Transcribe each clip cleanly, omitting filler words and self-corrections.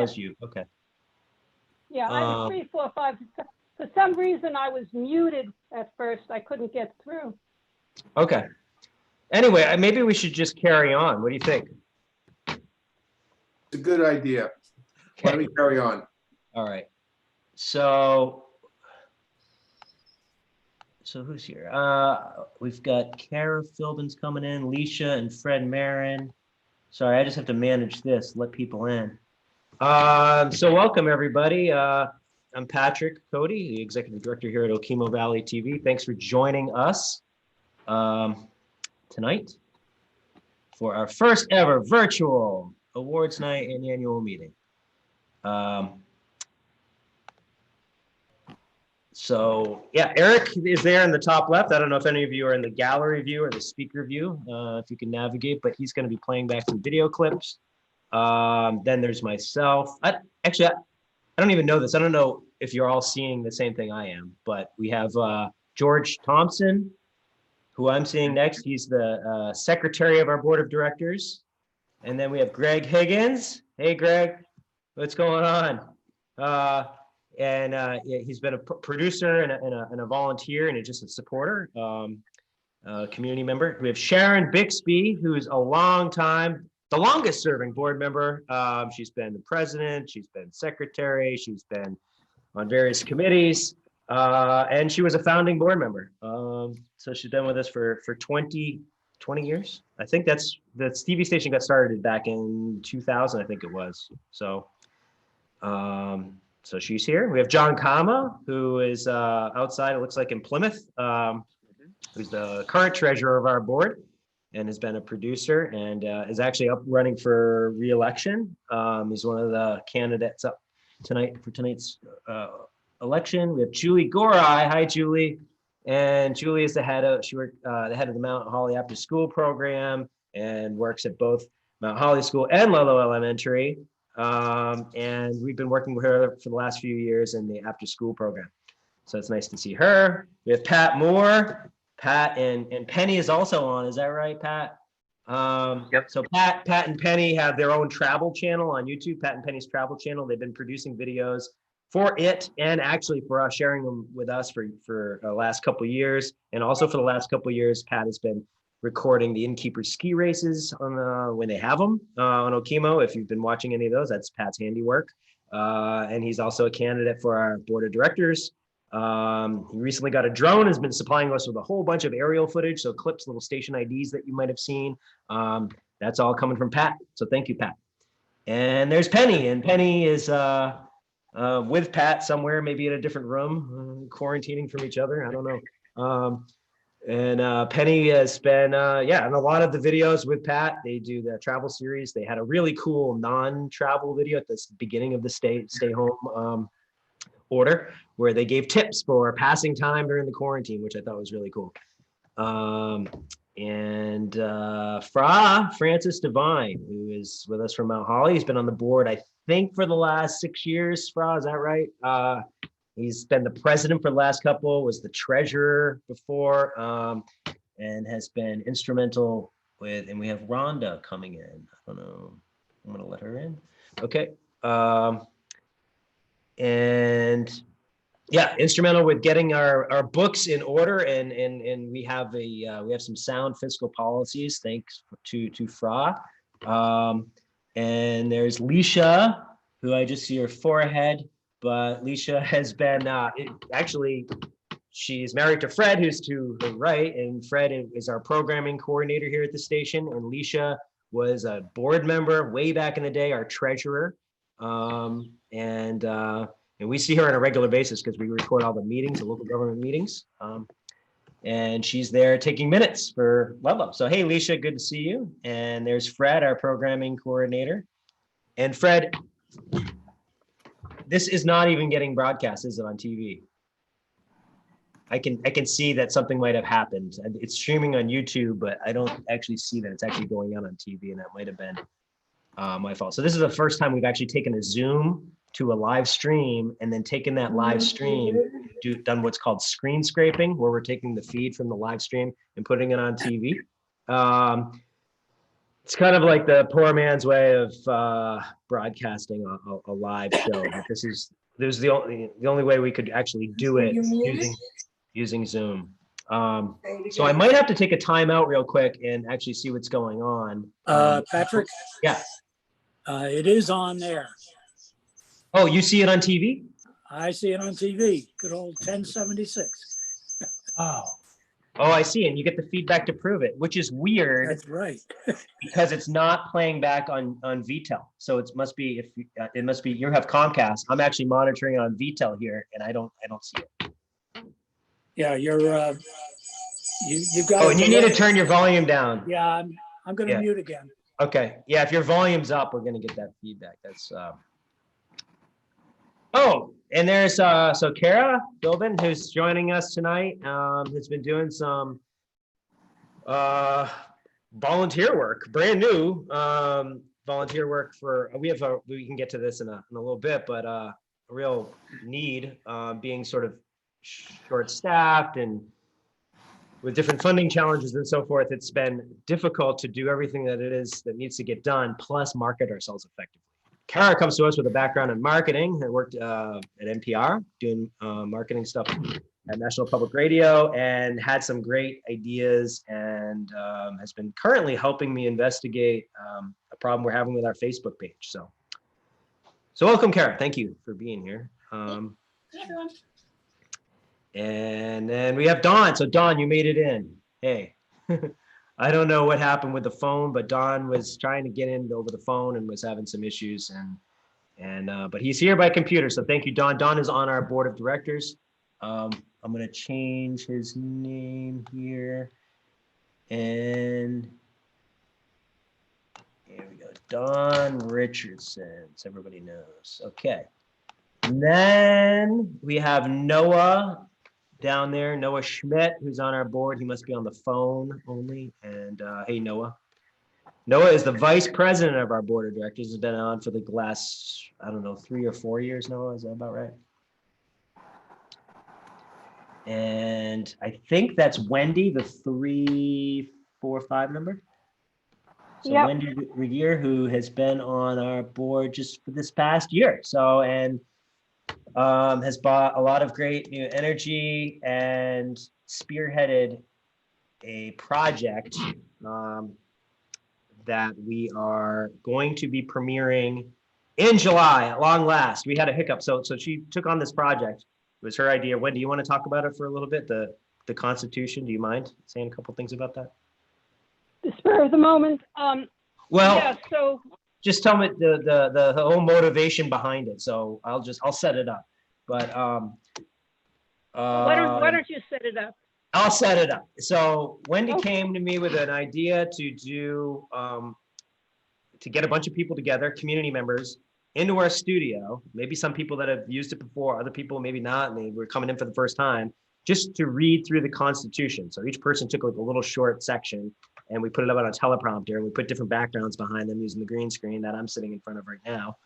was you. Okay. Yeah, I was 3, 4, 5. For some reason, I was muted at first. I couldn't get through. Okay. Anyway, maybe we should just carry on. What do you think? It's a good idea. Why don't we carry on? All right. So who's here? We've got Kara Philbin's coming in, Leisha and Fred Marin. Sorry, I just have to manage this, let people in. So welcome everybody. I'm Patrick Cody, the executive director here at Okemo Valley TV. Thanks for joining us tonight for our first ever virtual awards night and annual meeting. So yeah, Eric is there in the top left. I don't know if any of you are in the gallery view or the speaker view, if you can navigate, but he's going to be playing back some video clips. Then there's myself. I don't even know this. I don't know if you're all seeing the same thing I am, but we have George Thompson, who I'm seeing next. He's the secretary of our board of directors. And then we have Greg Higgins. Hey, Greg, what's going on? He's been a producer and a volunteer and just a supporter, community member. We have Sharon Bixby, who is a long time, the longest serving board member. She's been the president, she's been secretary, she's been on various committees, and she was a founding board member. So she's been with us for 20 years. I think the TV station got started back in 2000, I think it was. So she's here. We have John Kama, who is outside, it looks like in Plymouth, who's the current treasurer of our board and has been a producer and is actually up running for re-election. He's one of the candidates up tonight for tonight's election. We have Julie Gore. Hi, Julie. And Julie is the head of the Mount Holly After School program and works at both Mount Holly School and Ludlow Elementary. And we've been working with her for the last few years in the after school program. So it's nice to see her. We have Pat Moore. Pat and Penny is also on. Is that right, Pat? Yep. So Pat and Penny have their own travel channel on YouTube, Pat and Penny's travel channel. They've been producing videos for it and actually for us, sharing them with us for the last couple of years. And also for the last couple of years, Pat has been recording the Innkeeper ski races on when they have them on Okemo. If you've been watching any of those, that's Pat's handiwork. And he's also a candidate for our board of directors. He recently got a drone, has been supplying us with a whole bunch of aerial footage, so clips, little station IDs that you might have seen. That's all coming from Pat. So thank you, Pat. And there's Penny, and Penny is with Pat somewhere, maybe in a different room, quarantining from each other. I don't know. And Penny has been, in a lot of the videos with Pat. They do the travel series. They had a really cool non-travel video at the beginning of the stay home order, where they gave tips for passing time during the quarantine, which I thought was really cool. Francis Devine, who is with us from Mount Holly, he's been on the board, I think, for the last 6 years. Fra, is that right? He's been the president for the last couple, was the treasurer before, and has been instrumental with, and we have Rhonda coming in. I don't know, I'm gonna let her in. Okay. And yeah, instrumental with getting our books in order, and we have some sound fiscal policies thanks to Fra. And there's Leisha, who I just see her forehead, but Leisha has been actually, she's married to Fred, who's to the right, and Fred is our programming coordinator here at the station, and Leisha was a board member way back in the day, our treasurer. And we see her on a regular basis because we record all the meetings, the local government meetings. And she's there taking minutes for Ludlow. So, hey, Leisha, good to see you. And there's Fred, our programming coordinator. And Fred, this is not even getting broadcast, is it, on TV? I can see that something might have happened. It's streaming on YouTube, but I don't actually see that it's actually going on TV, and that might have been my fault. So this is the first time we've actually taken a Zoom to a live stream and then taken that live stream, done what's called screen scraping, where we're taking the feed from the live stream and putting it on TV. It's kind of like the poor man's way of broadcasting a live show. But there's the only way we could actually do it using Zoom. So I might have to take a time out real quick and actually see what's going on. Patrick, Yeah. it is on there. Oh, you see it on TV? I see it on TV. Good old 1076. Oh. Oh, I see. And you get the feedback to prove it, which is weird. That's right. Because it's not playing back on VTEL. So it must be it must be you have Comcast. I'm actually monitoring on VTEL here, and I don't see it. Yeah, you've got. Oh, and you need to turn your volume down. Yeah, I'm going to mute again. Okay. Yeah, if your volume's up, we're going to get that feedback. That's. Oh, and there's so Kara Bilbin, who's joining us tonight, has been doing some volunteer work, brand new volunteer work for. We can get to this in a little bit, but a real need, being sort of short-staffed and with different funding challenges and so forth. It's been difficult to do everything that needs to get done, plus market ourselves effectively. Kara comes to us with a background in marketing. I worked at NPR doing marketing stuff at National Public Radio, and had some great ideas, and has been currently helping me investigate a problem we're having with our Facebook page. So welcome, Kara. Thank you for being here. Hey, everyone. And then we have Dawn. So Dawn, you made it in. Hey. I don't know what happened with the phone, but Don was trying to get in over the phone and was having some issues, but he's here by computer. So thank you, Don. Don is on our board of directors. I'm going to change his name here. And here we go. Don Richardson, so everybody knows. Okay. And then we have Noah down there, Noah Schmidt, who's on our board. He must be on the phone only. And hey, Noah. Noah is the vice president of our board of directors. Has been on for the last, I don't know, 3 or 4 years. Noah, is that about right? And I think that's Wendy, the 345 number. So yep. Wendy Regier, who has been on our board just for this past year. So, and has brought a lot of great new energy and spearheaded a project that we are going to be premiering in July at long last. We had a hiccup, so she took on this project. It was her idea. Wendy, do you want to talk about it for a little bit? The Constitution. Do you mind saying a couple things about that? The spur of the moment. Well. Yeah. So. Just tell me the whole motivation behind it. So I'll set it up. But why don't you set it up? I'll set it up. So Wendy came to me with an idea to do to get a bunch of people together, community members, into our studio. Maybe some people that have used it before, other people maybe not, and they were coming in for the first time, just to read through the Constitution. So each person took like a little short section, and we put it up on a teleprompter, and we put different backgrounds behind them using the green screen that I'm sitting in front of right now.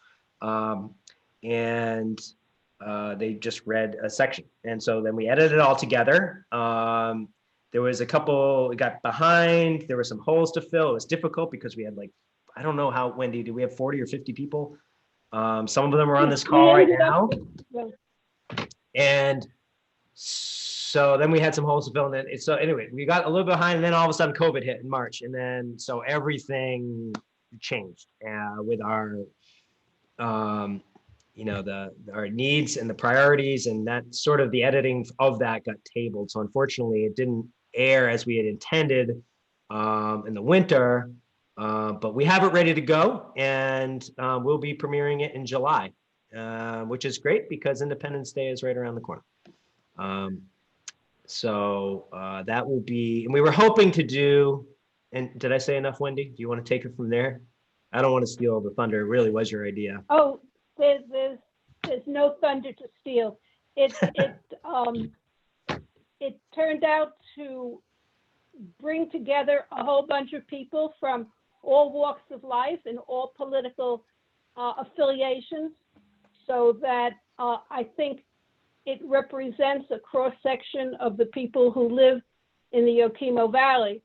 They just read a section. And so then we edited it all together. There was a couple, we got behind, there were some holes to fill. It was difficult because we had like, I don't know how, Wendy, do we have 40 or 50 people? Some of them are on this call right now. And so then we had some holes to fill. And then so anyway, we got a little behind, and then all of a sudden COVID hit in March. And then, so everything changed with our, our needs and the priorities, and that sort of the editing of that got tabled. So unfortunately it didn't air as we had intended in the winter, but we have it ready to go, and we'll be premiering it in July, which is great because Independence Day is right around the corner. So that will be, and we were hoping to do, and did I say enough, Wendy? Do you want to take it from there? I don't want to steal the thunder. It really was your idea. Oh, there's no thunder to steal. It turned out to bring together a whole bunch of people from all walks of life and all political affiliations, so that I think it represents a cross-section of the people who live in the Okemo Valley.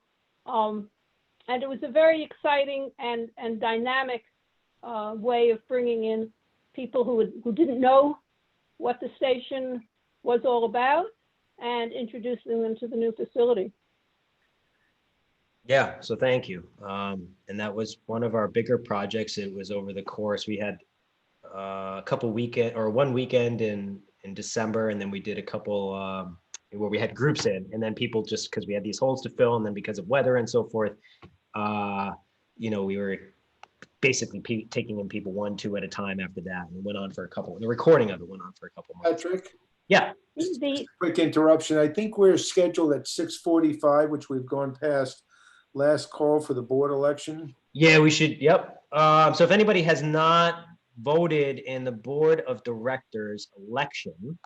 And it was a very exciting and dynamic way of bringing in people who didn't know what the station was all about and introducing them to the new facility. Yeah, so thank you. And that was one of our bigger projects. It was over the course. We had a couple one weekend in December, and then we did a couple where we had groups in, and then people, just because we had these holes to fill, and then because of weather and so forth, we were basically taking in people 1, 2 at a time after that, and it went on for a couple. The recording of it went on for a couple months. Patrick, Yeah. quick interruption. I think we're scheduled at 6:45, which we've gone past last call for the board election. Yeah, we should. Yep. So if anybody has not voted in the board of directors election,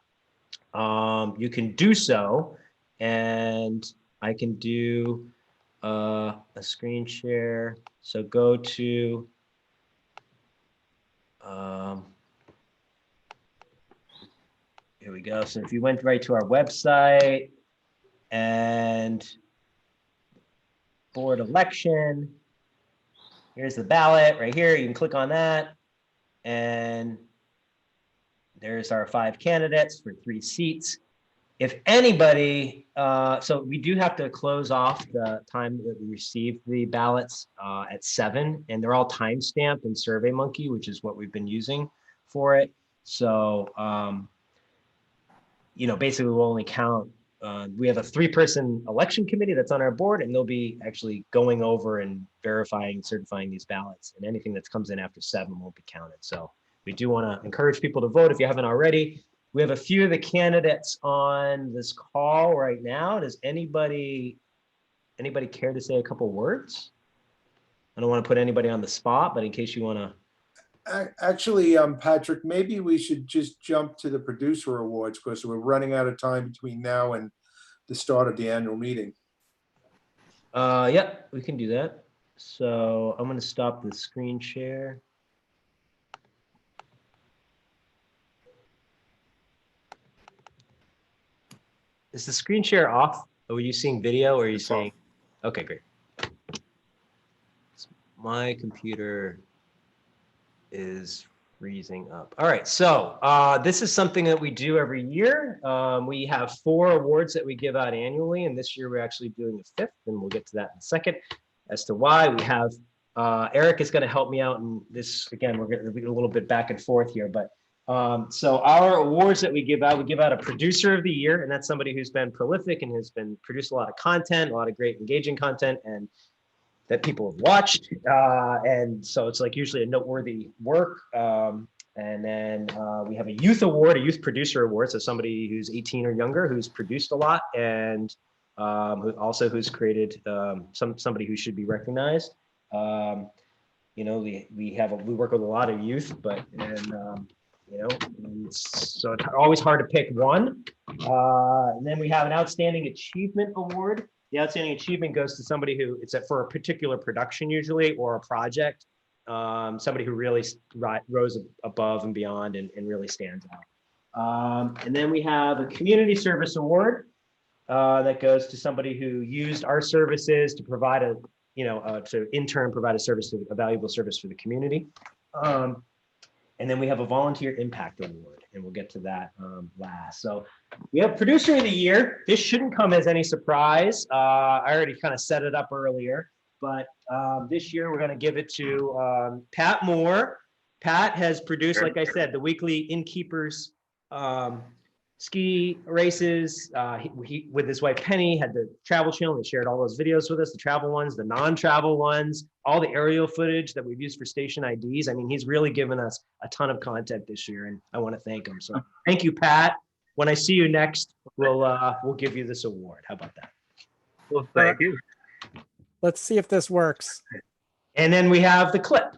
you can do so, and I can do a screen share. So go to here we go. So if you went right to our website and board election, here's the ballot right here. You can click on that, and there's our 5 candidates for 3 seats. If anybody, so we do have to close off the time that we received the ballots at 7, and they're all time stamped in SurveyMonkey, which is what we've been using for it. So, basically we'll only count. We have a 3-person election committee that's on our board, and they'll be actually going over and verifying, certifying these ballots, and anything that comes in after 7 won't be counted. So we do want to encourage people to vote if you haven't already. We have a few of the candidates on this call right now. Does anybody care to say a couple words? I don't want to put anybody on the spot, but in case you want to. Actually, Patrick, maybe we should just jump to the producer awards because we're running out of time between now and the start of the annual meeting. Yeah, we can do that. So I'm going to stop the screen share. Is the screen share off? Are you seeing video or are you seeing? Okay, great. My computer is freezing up. All right, so this is something that we do every year. We have 4 awards that we give out annually, and this year we're actually doing the 5th, and we'll get to that in a second. As to why, we have Eric is going to help me out in this. Again, we're going to be a little bit back and forth here, but so our awards that we give out a producer of the year, and that's somebody who's been prolific and has been produced a lot of content, a lot of great engaging content, and that people have watched. And so it's like usually a noteworthy work. And then we have a youth award, a youth producer award. So somebody who's 18 or younger, who's produced a lot, and who's created somebody who should be recognized. We work with a lot of youth, so it's always hard to pick one. And then we have an outstanding achievement award. The outstanding achievement goes to somebody who it's for a particular production usually, or a project, somebody who really rose above and beyond and really stands out. And then we have a community service award that goes to somebody who used our services to provide a valuable service for the community. And then we have a volunteer impact award, and we'll get to that last. So we have producer of the year. This shouldn't come as any surprise. I already kind of set it up earlier, but this year we're going to give it to Pat Moore. Pat has produced, like I said, the weekly Innkeepers ski races. He with his wife Penny had the travel channel. They shared all those videos with us, the travel ones, the non-travel ones, all the aerial footage that we've used for station IDs. I mean, he's really given us a ton of content this year, and I want to thank him. So thank you, Pat. When I see you next, we'll give you this award. How about that? Well, thank you. Let's see if this works. And then we have the clip.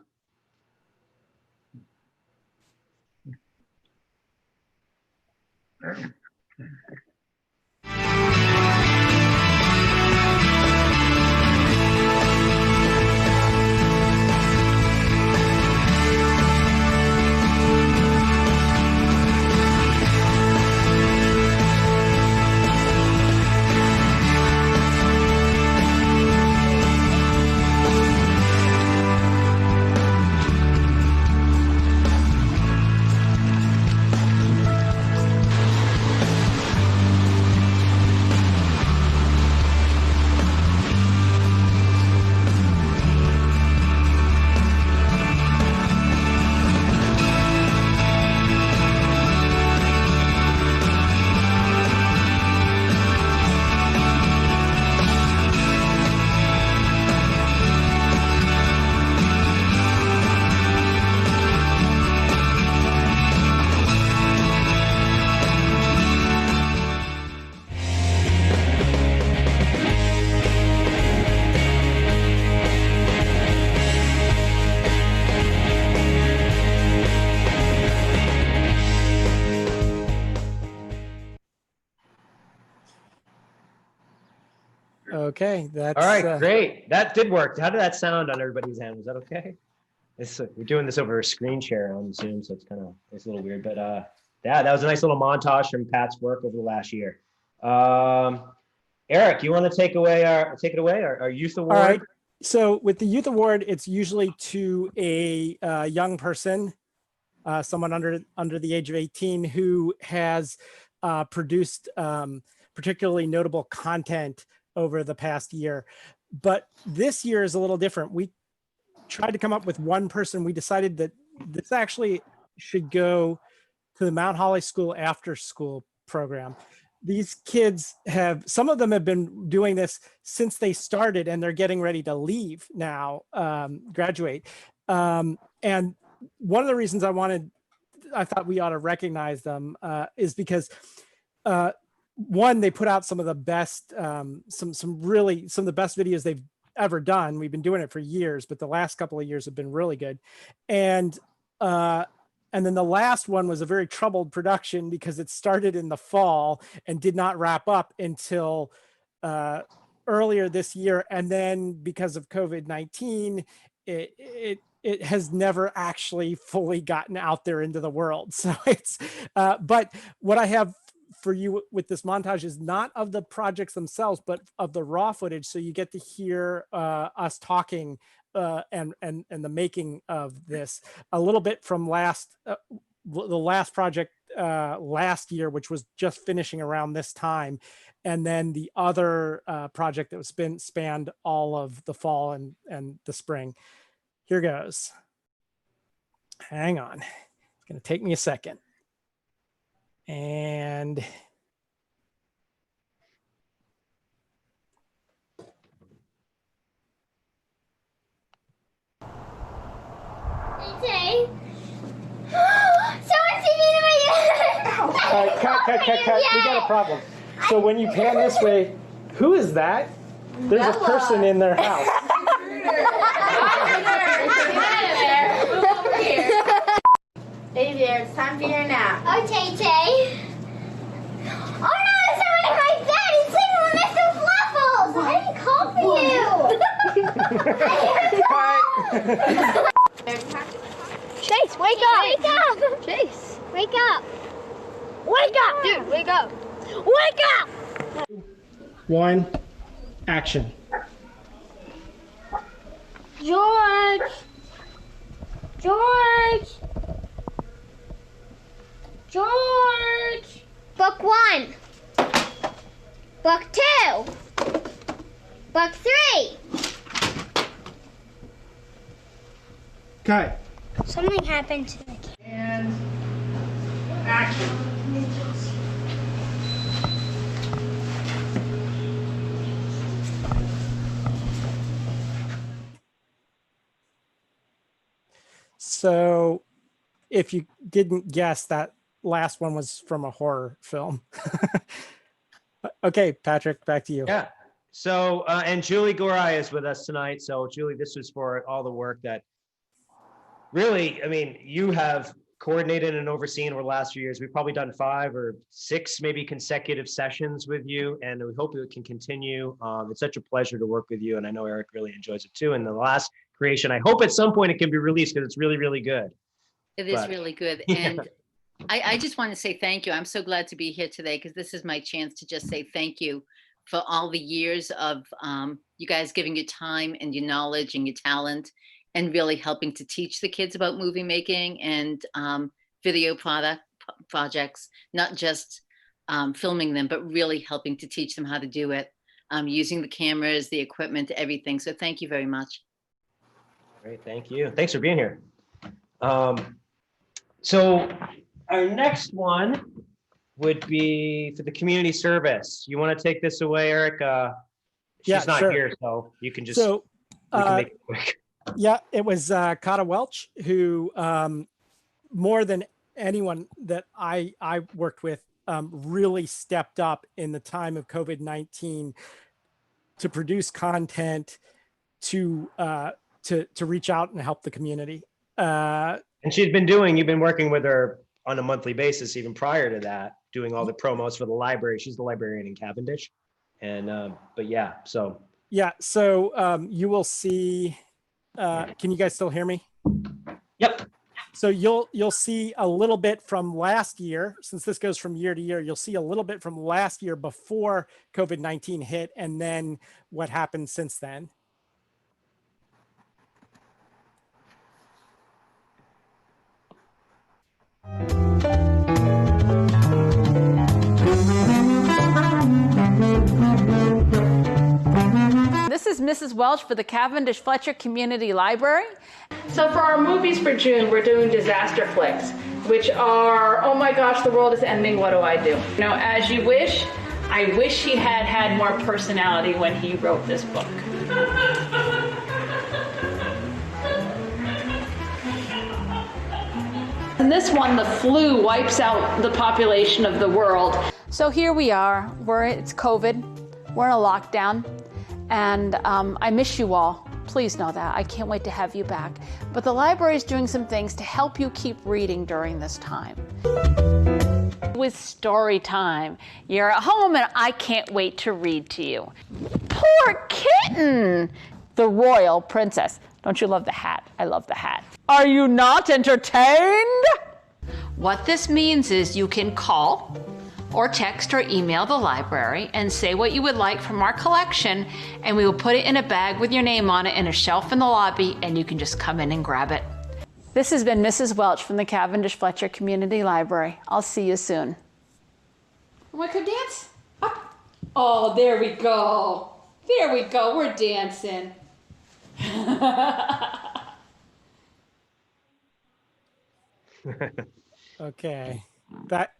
Okay, that's All right, great. That did work. How did that sound on everybody's end? Was that okay? We're doing this over a screen share on Zoom, so it's a little weird. But yeah, that was a nice little montage from Pat's work over the last year. Eric, you want to take it away? Our youth award. all right. So with the youth award, it's usually to a young person, someone under the age of 18 who has produced particularly notable content over the past year. But this year is a little different. We tried to come up with one person. We decided that this actually should go to the Mount Holly School after school program. These kids some of them have been doing this since they started, and they're getting ready to leave now, graduate. And one of the reasons I thought we ought to recognize them is because one, they put out some of the best, some of the best videos they've ever done. We've been doing it for years, but the last couple of years have been really good. And then the last one was a very troubled production because it started in the fall and did not wrap up until earlier this year. And then because of COVID-19, it has never actually fully gotten out there into the world. So but what I have for you with this montage is not of the projects themselves, but of the raw footage. So you get to hear us talking and the making of this a little bit from the last project last year, which was just finishing around this time. And then the other project that was spanned all of the fall and the spring. Here goes. Hang on. It's going to take me a second. And Say, someone's singing in my ear. cut. We got a problem. So when you pan this way, who is that? There's a person in their house. Hey there, it's time for your nap. Oh, Tay-Tay. Oh no, there's someone in my bed. He's sleeping with Mr. Fluffles. I didn't call for you. Chase, wake up. Wake up. Chase, wake up. Wake up. Dude, wake up. Wake up. One, action. George. George. George. Book 1. Book 2. Book 3. Cut. Something happened to the kid. And action. So if you didn't guess, that last one was from a horror film. Okay, Patrick, back to you. Yeah. So, and Julie Gore is with us tonight. So Julie, this was for all the work that really, I mean, you have coordinated and overseen over the last few years. We've probably done 5 or 6 maybe consecutive sessions with you, and we hope it can continue. It's such a pleasure to work with you, and I know Eric really enjoys it too. And the last creation, I hope at some point it can be released because it's really, really good. It is really good. And I just want to say thank you. I'm so glad to be here today because this is my chance to just say thank you for all the years of you guys giving your time and your knowledge and your talent and really helping to teach the kids about movie making and video projects, not just filming them, but really helping to teach them how to do it, using the cameras, the equipment, everything. So thank you very much. Great, thank you. Thanks for being here. So our next one would be for the community service. You want to take this away, Eric? She's Yeah, not sure. here, so you can just So, we can make it quick. yeah, it was Kata Welch who, more than anyone that I worked with, really stepped up in the time of COVID-19 to produce content to reach out and help the community. And you've been working with her on a monthly basis, even prior to that, doing all the promos for the library. She's the librarian in Cavendish. But yeah, so. Yeah, so you will see, can you guys still hear me? Yep. So you'll see a little bit from last year, since this goes from year to year, you'll see a little bit from last year before COVID-19 hit, and then what happened since then. This is Mrs. Welch for the Cavendish Fletcher Community Library. So for our movies for June, we're doing disaster flicks, which are, oh my gosh, the world is ending, what do I do? You know, As You Wish, I wish he had had more personality when he wrote this book. In this one, the flu wipes out the population of the world. So here we are, it's COVID, we're in a lockdown, and I miss you all. Please know that. I can't wait to have you back. But the library is doing some things to help you keep reading during this time. With story time. You're at home and I can't wait to read to you. Poor kitten! The royal princess. Don't you love the hat? I love the hat. Are you not entertained? What this means is you can call or text or email the library and say what you would like from our collection, and we will put it in a bag with your name on it in a shelf in the lobby, and you can just come in and grab it. This has been Mrs. Welch from the Cavendish Fletcher Community Library. I'll see you soon. Want to come dance? Up. Oh, there we go. There we go. We're dancing. Okay,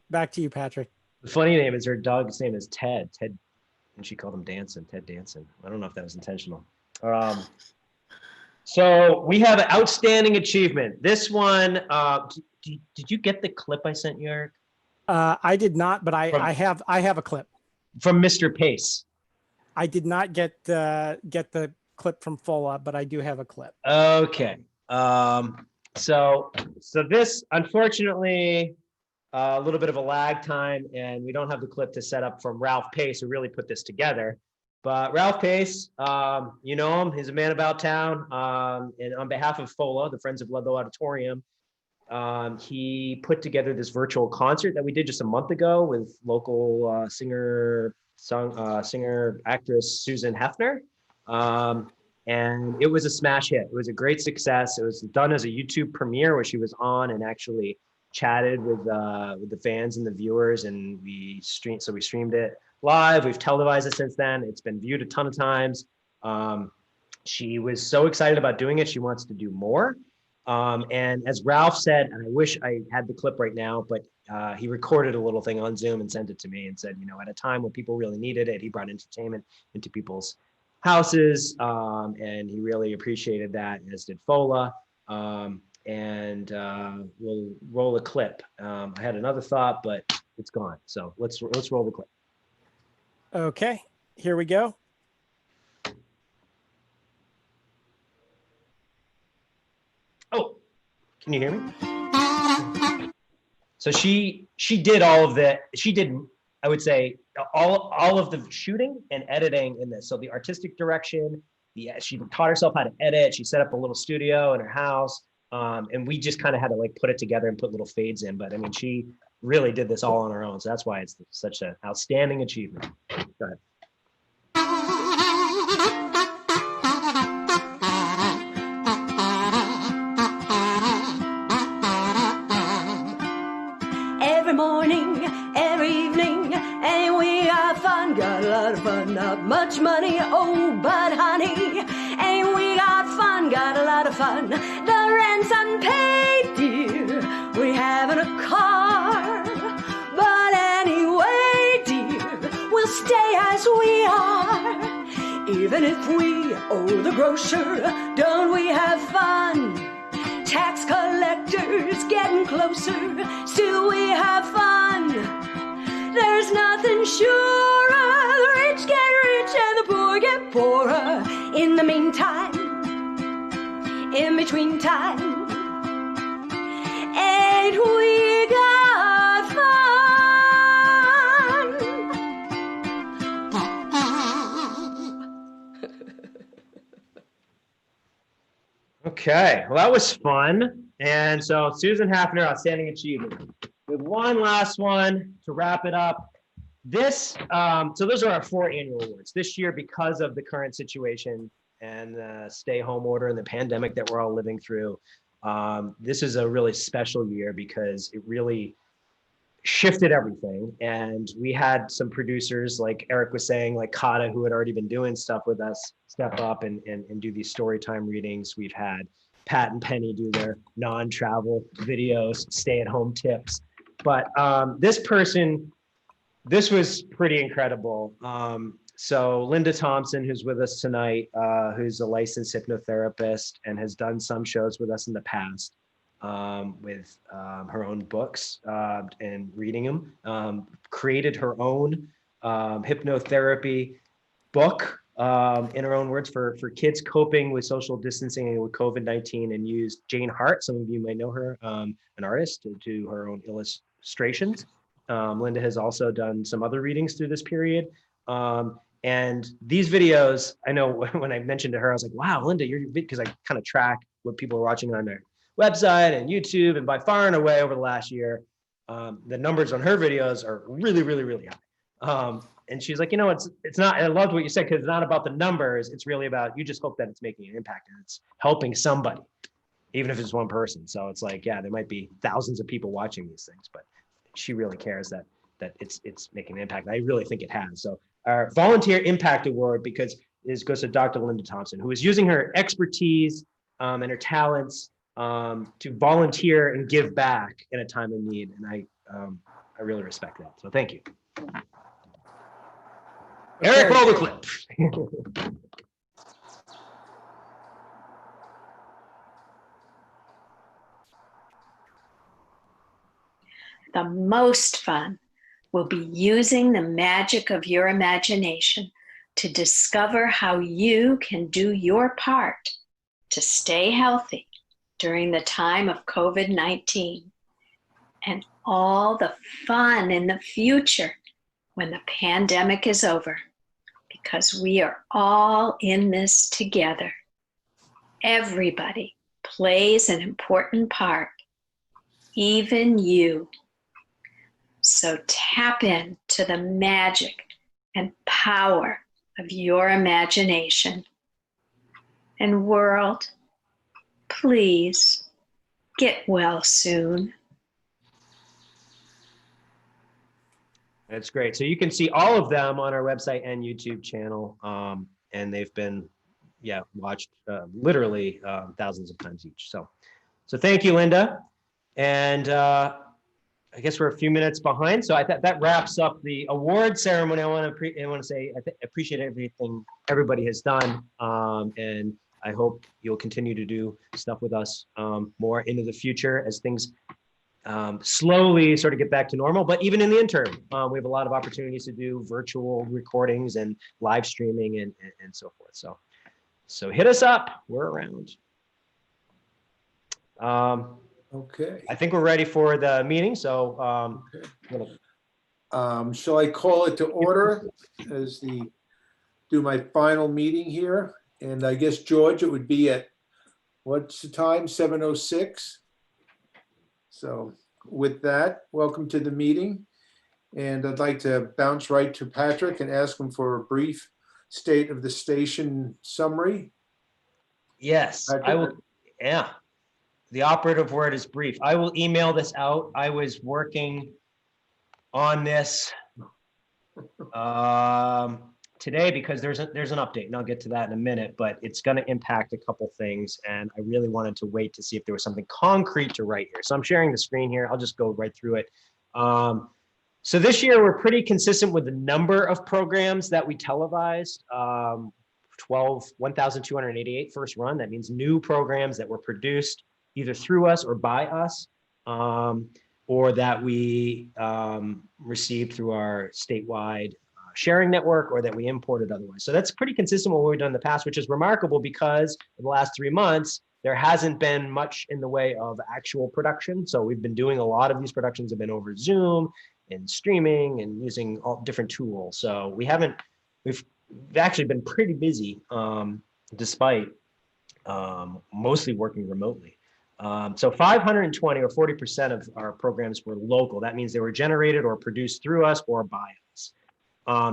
back to you, Patrick. The funny name is her dog's name is Ted. Ted, and she called him Dancing. Ted Dancing. I don't know if that was intentional. So we have an outstanding achievement. This one, did you get the clip I sent you, Eric? I did not, but I have a clip From Mr. Pace. I did not get the clip from Fola, but I do have a clip. Okay. So this, unfortunately, a little bit of a lag time, and we don't have the clip to set up from Ralph Pace, who really put this together. But Ralph Pace, you know him, he's a man about town. And on behalf of FOLA, the Friends of Ludlow Auditorium, he put together this virtual concert that we did just a month ago with local singer, actress Susan Hefner. And it was a smash hit. It was a great success. It was done as a YouTube premiere where she was on and actually chatted with the fans and the viewers, and we streamed it live. We've televised it since then. It's been viewed a ton of times. She was so excited about doing it. She wants to do more. And as Ralph said, and I wish I had the clip right now, but he recorded a little thing on Zoom and sent it to me and said, you know, at a time when people really needed it, he brought entertainment into people's houses, and he really appreciated that, as did Fola. And we'll roll a clip. I had another thought, but it's gone. So let's roll the clip. Okay, here we go. Oh, can you hear me? So she did all of that. She did, I would say, all of the shooting and editing in this. So the artistic direction, she taught herself how to edit. She set up a little studio in her house. And we just kind of had to like put it together and put little fades in. But I mean, she really did this all on her own. So that's why it's such an outstanding achievement. Go ahead. Every morning, every evening, and we have fun, got a lot of fun, not much money, oh, but honey, and we got fun, got a lot of fun, the rent's unpaid, dear, we haven't a car, but anyway, dear, we'll stay as we are, even if we owe the grocer, don't we have fun? Tax collectors getting closer, still we have fun. There's nothing surer, the rich get rich and the poor get poorer. In the meantime, in between time, ain't we got fun? Okay, well, that was fun. And so Susan Hafner, Outstanding Achievement. With one last one to wrap it up. This, so those are our 4 annual awards. This year, because of the current situation and the stay-home order and the pandemic that we're all living through, this is a really special year because it really shifted everything. And we had some producers, like Eric was saying, like Kata, who had already been doing stuff with us, step up and do these story time readings. We've had Pat and Penny do their non-travel videos, stay-at-home tips. But this was pretty incredible. So Linda Thompson, who's with us tonight, who's a licensed hypnotherapist and has done some shows with us in the past with her own books and reading them, created her own hypnotherapy book, in her own words, for kids coping with social distancing and with COVID-19, and used Jane Hart, some of you may know her, an artist, to do her own illustrations. Linda has also done some other readings through this period. And these videos, I know when I mentioned to her, I was like, wow, Linda, because I kind of track what people are watching on their website and YouTube, and by far and away over the last year, the numbers on her videos are really, really, really high. And she's like, it's not, I loved what you said, because it's not about the numbers. It's really about, you just hope that it's making an impact and it's helping somebody, even if it's one person. So it's like, yeah, there might be thousands of people watching these things, but she really cares that it's making an impact. I really think it has. So our Volunteer Impact Award, because this goes to Dr. Linda Thompson, who is using her expertise and her talents to volunteer and give back in a time of need. And I really respect that. So thank you. Eric, roll the clip. The most fun will be using the magic of your imagination to discover how you can do your part to stay healthy during the time of COVID-19, and all the fun in the future when the pandemic is over, because we are all in this together. Everybody plays an important part, even you. So tap into the magic and power of your imagination. And world, please get well soon. That's great. So you can see all of them on our website and YouTube channel. And they've been, watched literally thousands of times each. So thank you, Linda. And I guess we're a few minutes behind. So I thought that wraps up the award ceremony. I want to say I appreciate everything everybody has done. And I hope you'll continue to do stuff with us more into the future as things slowly sort of get back to normal. But even in the interim, we have a lot of opportunities to do virtual recordings and live streaming and so forth. So hit us up. We're around. Okay. I think we're ready for the meeting. So shall I call it to order as do my final meeting here? And I guess, George, it would be at, what's the time? 7:06. So with that, welcome to the meeting. And I'd like to bounce right to Patrick and ask him for a brief state of the station summary. Yes, Patrick? I will. Yeah. The operative word is brief. I will email this out. I was working on this today because there's an update, and I'll get to that in a minute, but it's going to impact a couple things, and I really wanted to wait to see if there was something concrete to write here. So I'm sharing the screen here. I'll just go right through it. So this year we're pretty consistent with the number of programs that we televised. 1,288 first run. That means new programs that were produced either through us or by us, or that we received through our statewide sharing network, or that we imported otherwise. So that's pretty consistent with what we've done in the past, which is remarkable because in the last 3 months, there hasn't been much in the way of actual production. So we've been doing a lot of these productions have been over Zoom and streaming and using all different tools. So we've actually been pretty busy despite mostly working remotely. So 520 or 40% of our programs were local. That means they were generated or produced through us or by us.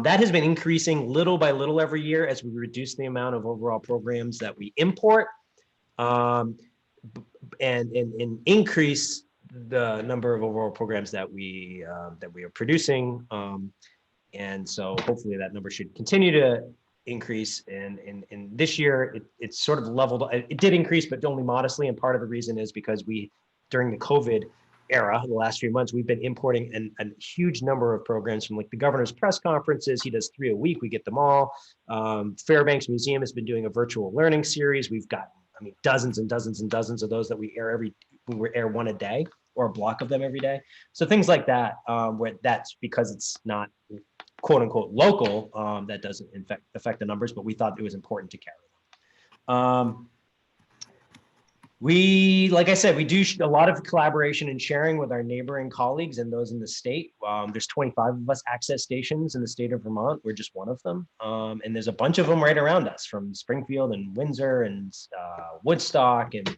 That has been increasing little by little every year as we reduce the amount of overall programs that we import, and increase the number of overall programs that we are producing. And so hopefully that number should continue to increase. And this year, it's sort of leveled. It did increase, but only modestly. And part of the reason is because during the COVID era, the last few months, we've been importing a huge number of programs from like the governor's press conferences. He does 3 a week. We get them all. Fairbanks Museum has been doing a virtual learning series. We've got, I mean, dozens and dozens and dozens of those that we air one a day, or a block of them every day. So things like that, where that's because it's not quote unquote local, that doesn't affect the numbers, but we thought it was important to carry them. Like I said, we do a lot of collaboration and sharing with our neighboring colleagues and those in the state. There's 25 of us access stations in the state of Vermont. We're just one of them. And there's a bunch of them right around us, from Springfield and Windsor and Woodstock and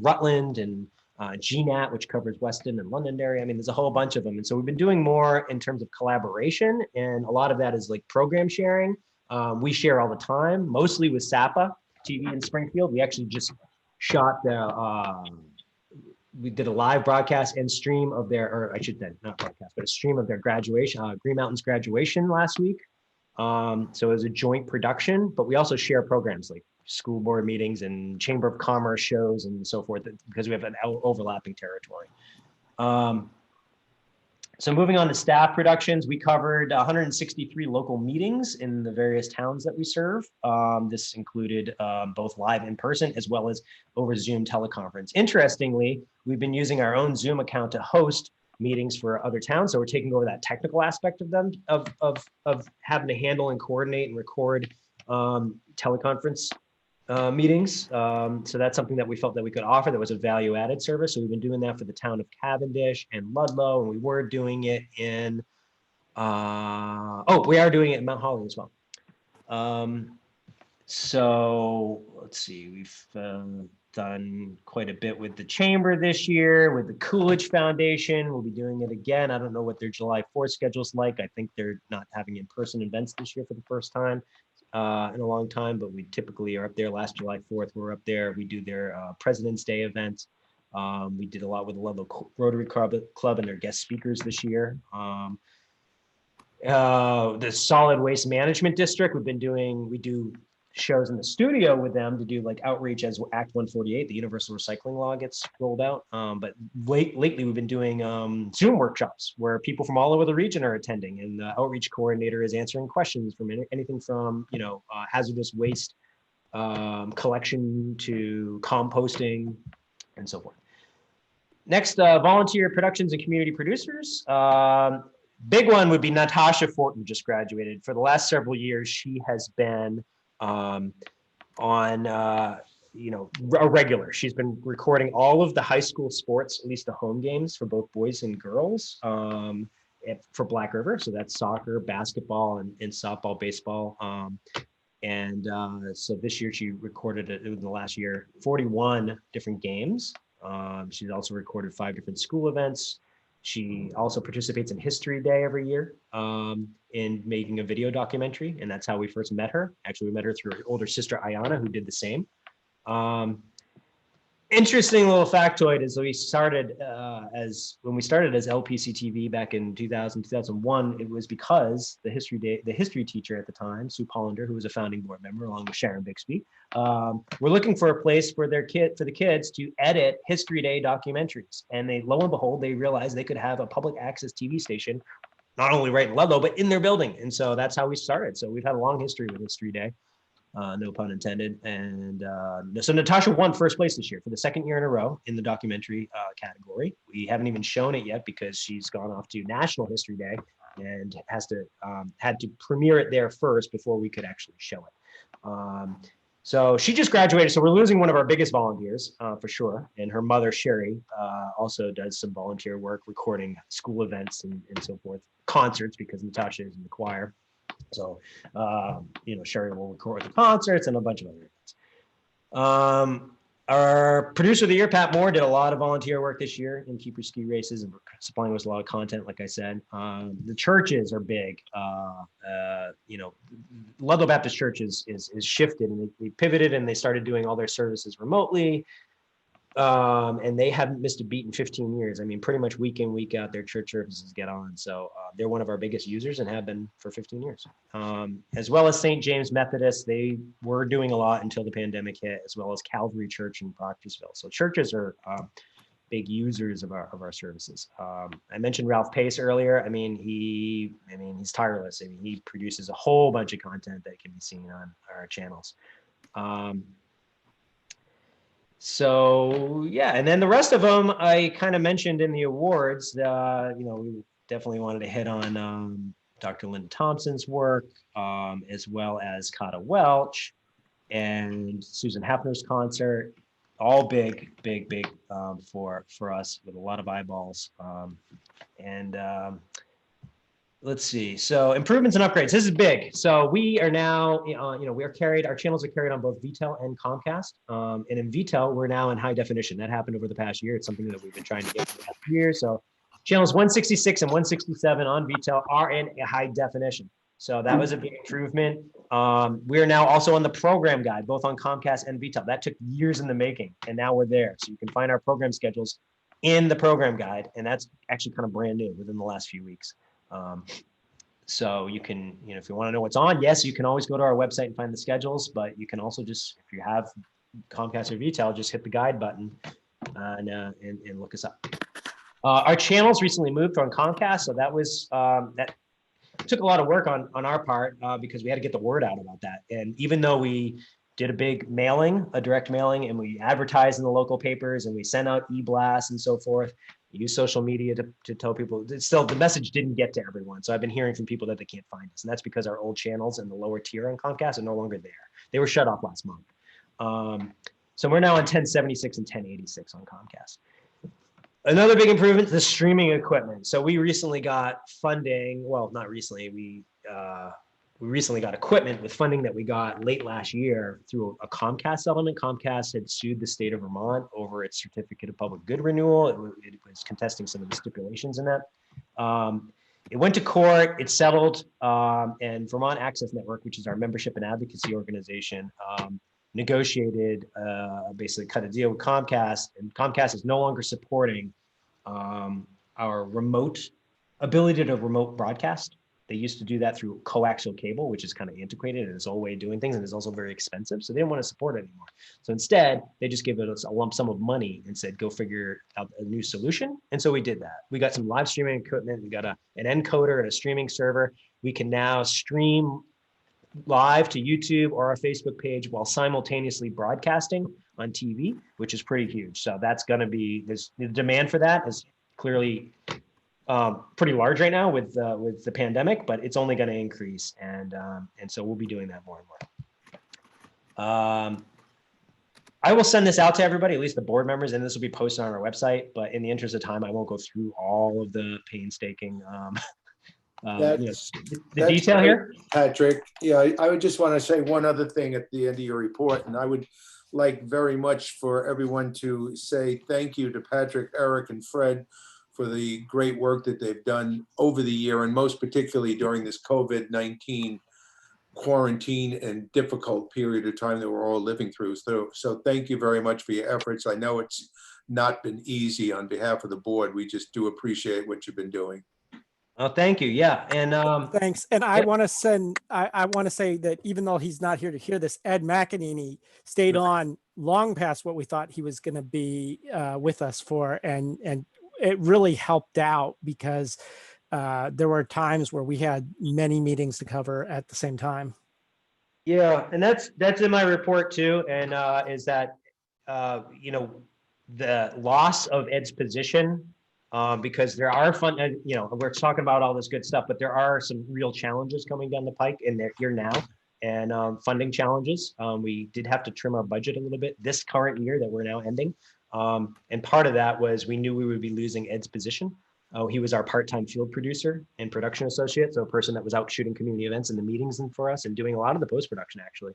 Rutland and GNAT, which covers Weston and Londonderry. I mean, there's a whole bunch of them. And so we've been doing more in terms of collaboration, and a lot of that is like program sharing. We share all the time, mostly with SAPA TV in Springfield. We actually just shot we did a live broadcast and stream of their, or I should say not broadcast, but a stream of their graduation, Green Mountain's graduation last week. So it was a joint production, but we also share programs like school board meetings and Chamber of Commerce shows and so forth, because we have an overlapping territory. So moving on to staff productions, we covered 163 local meetings in the various towns that we serve. This included both live in person as well as over Zoom teleconference. Interestingly, we've been using our own Zoom account to host meetings for other towns. So we're taking over that technical aspect of them, of having to handle and coordinate and record teleconference meetings. So that's something that we felt that we could offer that was a value added service. So we've been doing that for the town of Cavendish and Ludlow, and we were doing it in, we are doing it in Mount Holly as well. So let's see, we've done quite a bit with the Chamber this year, with the Coolidge Foundation. We'll be doing it again. I don't know what their July 4th schedule is like. I think they're not having in-person events this year for the first time in a long time, but we typically are up there. Last July 4th, we're up there. We do their President's Day event. We did a lot with the Ludlow Rotary Club and their guest speakers this year. The Solid Waste Management District, we do shows in the studio with them to do like outreach as Act 148, the universal recycling law, gets rolled out. But lately we've been doing Zoom workshops where people from all over the region are attending, and the outreach coordinator is answering questions from anything from, hazardous waste collection to composting and so forth. Next, volunteer productions and community producers. Big one would be Natasha Fortin, just graduated. For the last several years, she has been on a regular. She's been recording all of the high school sports, at least the home games for both boys and girls, for Black River. So that's soccer, basketball, and softball, baseball. So this year she recorded it in the last year 41 different games. She's also recorded 5 different school events. She also participates in History Day every year in making a video documentary, and that's how we first met her. Actually, we met her through her older sister, Ayana, who did the same. Interesting little factoid is when we started as LPC TV back in 2001, it was because the history teacher at the time, Sue Pollender, who was a founding board member along with Sharon Bixby, were looking for a place for the kids to edit History Day documentaries. And lo and behold, they realized they could have a public access TV station, not only right in Ludlow, but in their building. And so that's how we started. So we've had a long history with History Day. No pun intended. And so Natasha won first place this year for the second year in a row in the documentary category. We haven't even shown it yet because she's gone off to National History Day and had to premiere it there first before we could actually show it. So she just graduated. So we're losing one of our biggest volunteers for sure. And her mother, Sherry, also does some volunteer work, recording school events and so forth, concerts, because Natasha is in the choir. So, Sherry will record the concerts and a bunch of other events. Our producer of the year, Pat Moore, did a lot of volunteer work this year in Keeper Ski races and supplying us a lot of content, like I said. The churches are big. Ludlow Baptist Church is shifted, and they pivoted, and they started doing all their services remotely. And they haven't missed a beat in 15 years. I mean, pretty much week in, week out, their church services get on. So they're one of our biggest users and have been for 15 years. As well as St. James Methodist, they were doing a lot until the pandemic hit, as well as Calvary Church in Proctorsville. So churches are big users of our services. I mentioned Ralph Pace earlier. I mean, he's tireless. I mean, he produces a whole bunch of content that can be seen on our channels. So yeah, and then the rest of them I kind of mentioned in the awards. We definitely wanted to hit on Dr. Linda Thompson's work, as well as Kata Welch and Susan Hafner's concert. All big for us, with a lot of eyeballs. Let's see. So improvements and upgrades. This is big. So we are now, our channels are carried on both VTEL and Comcast. And in VTEL, we're now in high definition. That happened over the past year. It's something that we've been trying to get for the past year. So channels 166 and 167 on VTEL are in a high definition. So that was a big improvement. We are now also on the program guide, both on Comcast and VTEL. That took years in the making, and now we're there. So you can find our program schedules in the program guide, and that's actually kind of brand new within the last few weeks. So you can, if you want to know what's on, yes, you can always go to our website and find the schedules, but you can also just, if you have Comcast or VTEL, just hit the guide button and look us up. Our channels recently moved from Comcast, so that was, that took a lot of work on our part because we had to get the word out about that. And even though we did a big mailing, a direct mailing, and we advertised in the local papers and we sent out e-blasts and so forth, use social media to tell people, still the message didn't get to everyone. So I've been hearing from people that they can't find us, and that's because our old channels in the lower tier on Comcast are no longer there. They were shut off last month. So we're now on 1076 and 1086 on Comcast. Another big improvement, the streaming equipment. So we recently got funding, well, not recently, we recently got equipment with funding that we got late last year through a Comcast settlement. Comcast had sued the state of Vermont over its certificate of public good renewal. It was contesting some of the stipulations in that. It went to court, it settled, and Vermont Access Network, which is our membership and advocacy organization, negotiated, basically cut a deal with Comcast, and Comcast is no longer supporting our ability to remote broadcast. They used to do that through coaxial cable, which is kind of antiquated and is old way of doing things, and is also very expensive. So they didn't want to support it anymore. So instead, they just gave us a lump sum of money and said, go figure out a new solution. And so we did that. We got some live streaming equipment. We got an encoder and a streaming server. We can now stream live to YouTube or our Facebook page while simultaneously broadcasting on TV, which is pretty huge. So that's going to be, the demand for that is clearly pretty large right now with the pandemic, but it's only going to increase, and so we'll be doing that more and more. I will send this out to everybody, at least the board members, and this will be posted on our website. But in the interest of time, I won't go through all of the painstaking the detail great, here. Patrick. Yeah, I would just want to say one other thing at the end of your report, and I would like very much for everyone to say thank you to Patrick, Eric, and Fred for the great work that they've done over the year, and most particularly during this COVID-19 quarantine and difficult period of time that we're all living through. So thank you very much for your efforts. I know it's not been easy on behalf of the board. We just do appreciate what you've been doing. Oh, thank you. Yeah. And thanks. And I want to say that even though he's not here to hear this, Ed McEnany stayed on long past what we thought he was going to be with us for. And it really helped out because there were times where we had many meetings to cover at the same time. Yeah. And that's in my report too. And is that, the loss of Ed's position, because there are we're talking about all this good stuff, but there are some real challenges coming down the pike, and they're here now, and funding challenges. We did have to trim our budget a little bit this current year that we're now ending. And part of that was we knew we would be losing Ed's position. He was our part-time field producer and production associate, so a person that was out shooting community events and the meetings and for us and doing a lot of the post-production actually.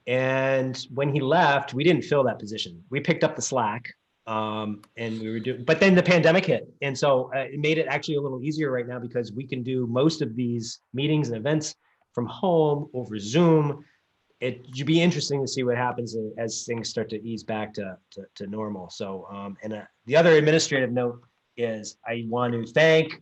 And when he left, we didn't fill that position. We picked up the slack, and we were doing, but then the pandemic hit. And so it made it actually a little easier right now because we can do most of these meetings and events from home over Zoom. It should be interesting to see what happens as things start to ease back to normal. So, the other administrative note is I want to thank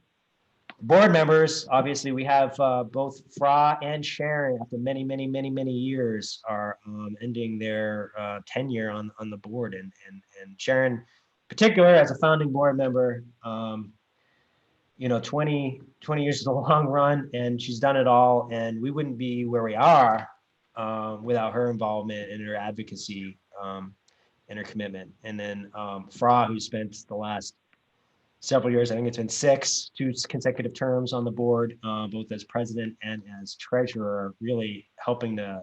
board members. Obviously, we have both Fra and Sharon, after many, many, many, many years, are ending their tenure on the board. And Sharon, in particular, as a founding board member, 20 years is a long run, and she's done it all. And we wouldn't be where we are without her involvement and her advocacy and her commitment. And then Fra, who spent the last several years, I think it's been 2 consecutive terms on the board, both as president and as treasurer, really helping to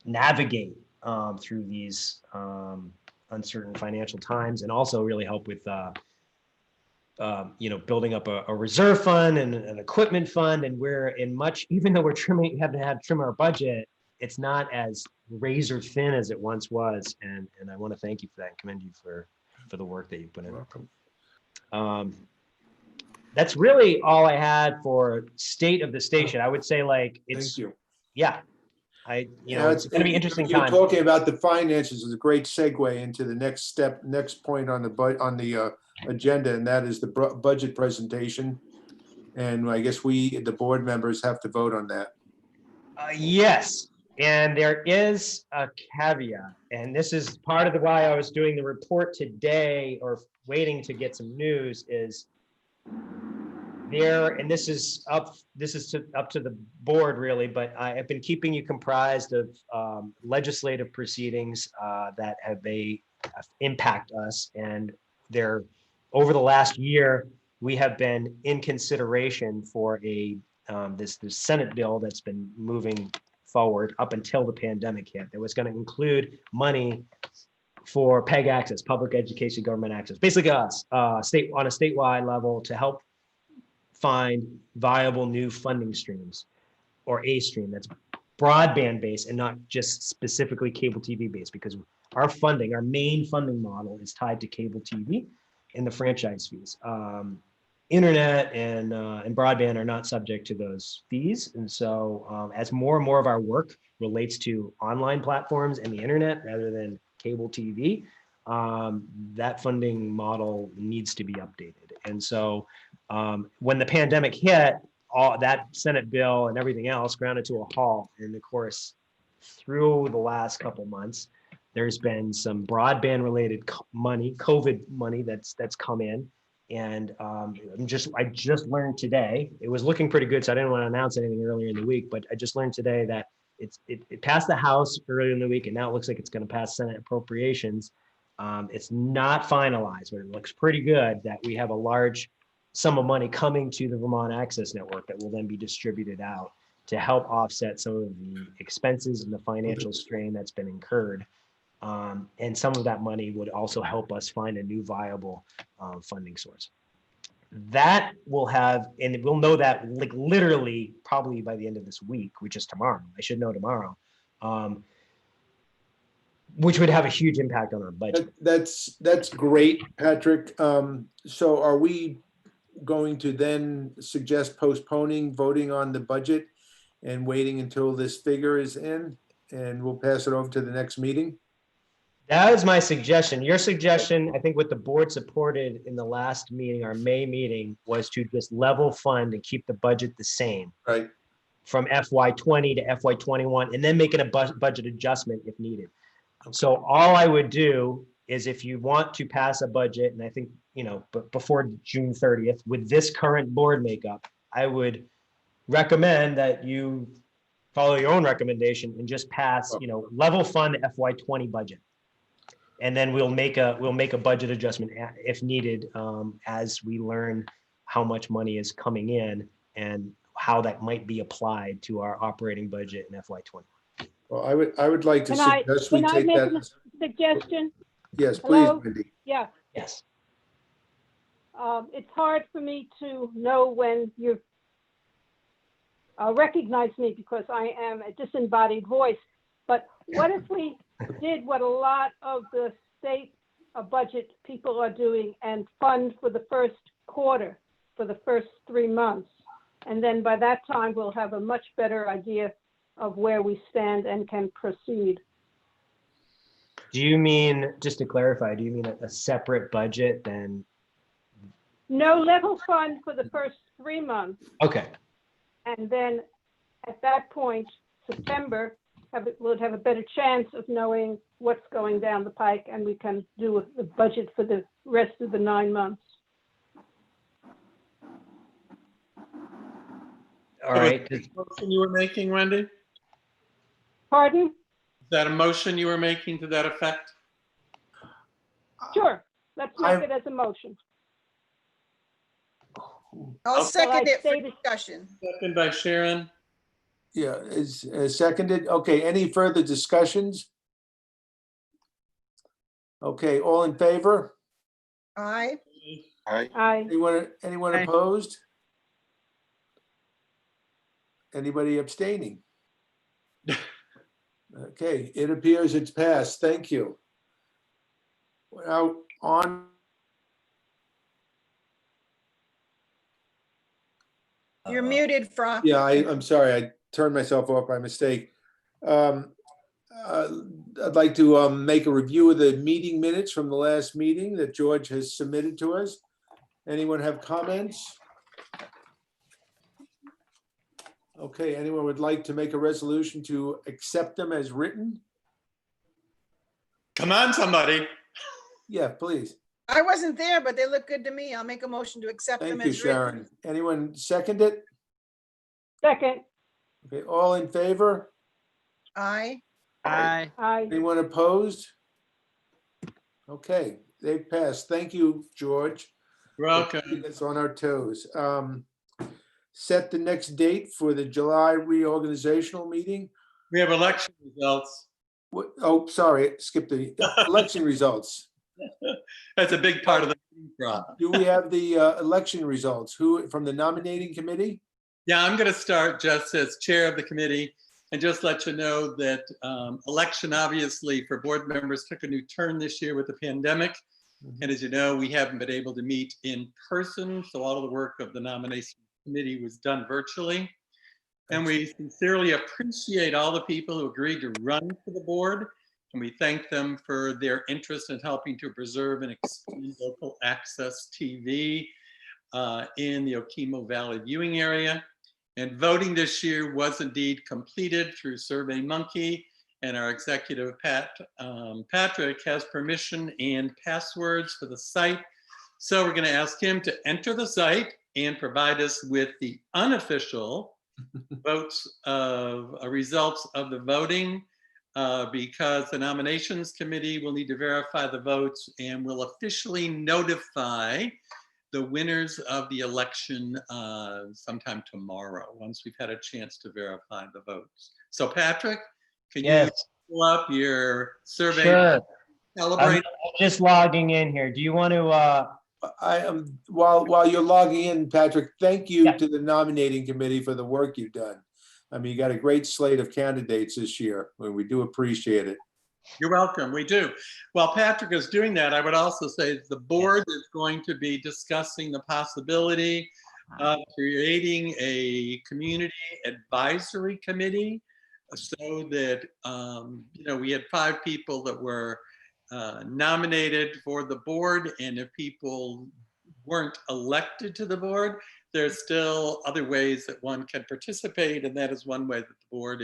navigate through these uncertain financial times, and also really help with building up a reserve fund and an equipment fund. And we're in much, even though we're having to trim our budget, it's not as razor thin as it once was. And I want to thank you for that and commend you for the work that you put in. That's really all I had for state of the station. I would say, like, it's, Thank you. Yeah. It's going to be interesting time. You're talking about the finances is a great segue into the next point on the agenda, and that is the budget presentation. And I guess the board members, have to vote on that. Yes. And there is a caveat, and this is part of why I was doing the report today, or waiting to get some news, is there, and this is up to the board really, but I have been keeping you comprised of legislative proceedings that have impact us, and they're, over the last year, we have been in consideration for this Senate bill that's been moving forward up until the pandemic hit. That was going to include money for PEG access, public education, government access, basically us, on a statewide level, to help find viable new funding streams, or a stream that's broadband based and not just specifically cable TV based, because our main funding model is tied to cable TV and the franchise fees. Internet and broadband are not subject to those fees. And so as more and more of our work relates to online platforms and the internet rather than cable TV, that funding model needs to be updated. And so when the pandemic hit, all that Senate bill and everything else grounded to a halt. And of course, through the last couple months, there's been some broadband related money, COVID money that's come in. And I just learned today, it was looking pretty good, so I didn't want to announce anything earlier in the week, but I just learned today that it passed the House earlier in the week, and now it looks like it's going to pass Senate appropriations. It's not finalized, but it looks pretty good that we have a large sum of money coming to the Vermont Access Network that will then be distributed out to help offset some of the expenses and the financial strain that's been incurred. And some of that money would also help us find a new viable funding source. That will have, and we'll know that like literally probably by the end of this week, which is tomorrow. I should know tomorrow, which would have a huge impact on our budget. That's great, Patrick. So are we going to then suggest postponing voting on the budget and waiting until this figure is in, and we'll pass it over to the next meeting? That is my suggestion. Your suggestion, I think what the board supported in the last meeting, our May meeting, was to just level fund and keep the budget the same. Right. From FY20 to FY21, and then making a budget adjustment if needed. Okay. So all I would do is, if you want to pass a budget, and I think, but before June 30th, with this current board makeup, I would recommend that you follow your own recommendation and just pass, level fund the FY20 budget. And then we'll make a budget adjustment if needed, as we learn how much money is coming in and how that might be applied to our operating budget in FY20. Well, I would like to suggest we take that. Can I make a suggestion? Yes, Hello? please, Wendy. Yeah. Yes. It's hard for me to know when recognize me because I am a disembodied voice. But what if we did what a lot of the state budget people are doing and fund for the first quarter, for the first 3 months? And then by that time, we'll have a much better idea of where we stand and can proceed. Do you mean, just to clarify, do you mean a separate budget than? No level fund for the first 3 months. Okay. And then at that point, September, we'll have a better chance of knowing what's going down the pike, and we can do the budget for the rest of the 9 months. All right. Was that a motion you were making, Wendy? Pardon? Is that a motion you were making to that effect? Sure, let's make it as a motion. I'll second it for stated- discussion. Second by Sharon. Yeah, is seconded. Okay, any further discussions? Okay, all in favor? Aye. Aye. Anyone Aye. opposed? Anybody abstaining? Okay, it appears it's passed. Thank you. Now, on. You're muted, Frank. Yeah, I'm sorry, I turned myself off by mistake. I'd like to make a review of the meeting minutes from the last meeting that George has submitted to us. Anyone have comments? Okay, anyone would like to make a resolution to accept them as written? Come on, somebody. Yeah, please. I wasn't there, but they look good to me. I'll make a motion to accept them Thank you, as written. Sharon. Anyone second it? Second. Okay, all in favor? Aye. Aye. Aye. Anyone opposed? Okay, they've passed. Thank you, George. You're welcome. It's on our toes. Set the next date for the July reorganizational meeting. We have election results. Oh, sorry, skip the election results. That's a big part of the process. Do we have the election results? Who, from the nominating committee? Yeah, I'm going to start just as chair of the committee and just let you know that election, obviously, for board members took a new turn this year with the pandemic. And as you know, we haven't been able to meet in person. So all of the work of the nomination committee was done virtually. And we sincerely appreciate all the people who agreed to run for the board. And we thank them for their interest in helping to preserve and expand local access TV in the Okemo Valley viewing area. And voting this year was indeed completed through SurveyMonkey, and our executive Patrick has permission and passwords for the site. So we're going to ask him to enter the site and provide us with the unofficial votes of results of the voting, because the nominations committee will need to verify the votes and will officially notify the winners of the election sometime tomorrow, once we've had a chance to verify the votes. So Patrick, can you pull up your survey? Sure. Celebrate. I'm just logging in here. Do you want to? I am, while you're logging in, Patrick, thank you to the nominating committee for the work you've done. I mean, you got a great slate of candidates this year, and we do appreciate it. You're welcome. We do. While Patrick is doing that, I would also say the board is going to be discussing the possibility of creating a community advisory committee, so that we had 5 people that were nominated for the board, and if people weren't elected to the board, there's still other ways that one can participate, and that is one way that the board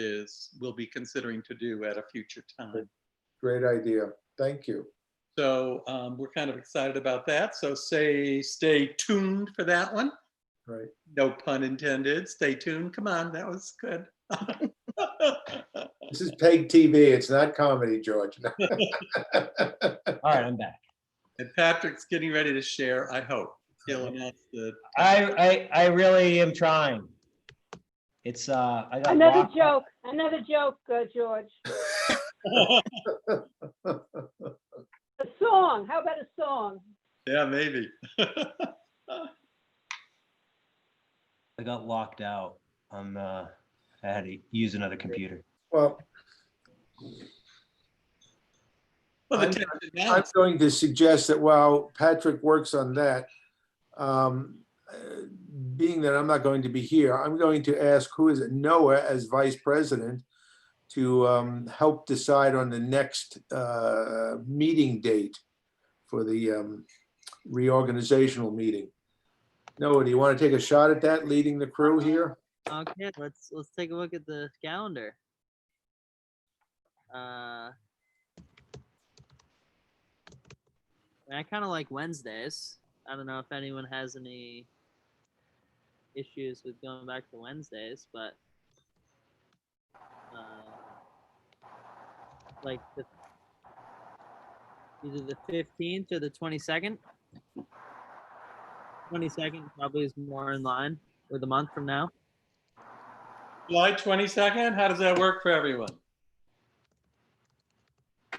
will be considering to do at a future time. Great idea. Thank you. So we're kind of excited about that. So stay tuned for that one. Right. No pun intended. Stay tuned. Come on, that was good. This is PEG TV. It's not comedy, George. All right, I'm back. And Patrick's getting ready to share, I hope. He'll announce that. I really am trying. It's I got Another joke, George. A song. How about a song? Yeah, maybe. I got locked out. I had to use another computer. Well, Well, the I'm tension now I'm is- going to suggest that while Patrick works on that, um, being that I'm not going to be here, I'm going to ask who is it, Noah as vice president to help decide on the next meeting date for the reorganizational meeting. Noah, do you want to take a shot at that, leading the crew here? Okay, let's take a look at the calendar. I kind of like Wednesdays. I don't know if anyone has any issues with going back to Wednesdays, but like either the 15th or the 22nd. 22nd probably is more in line with a month from now. July 22nd, how does that work for everyone?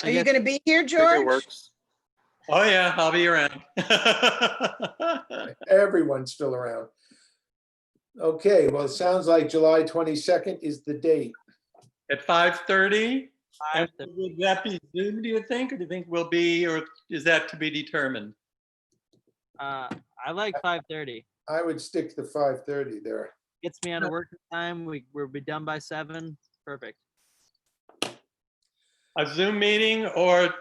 Are you going to be here, George? Oh yeah, I'll be around. Everyone's still around. Okay, well, it sounds like July 22nd is the date. At 5:30? And 5:30. would that be Zoom, do you think, or do you think we'll be, or is that to be determined? I like 5:30. I would stick to 5:30 there. Gets me out of work in time. We'll be done by 7. Perfect. A Zoom meeting or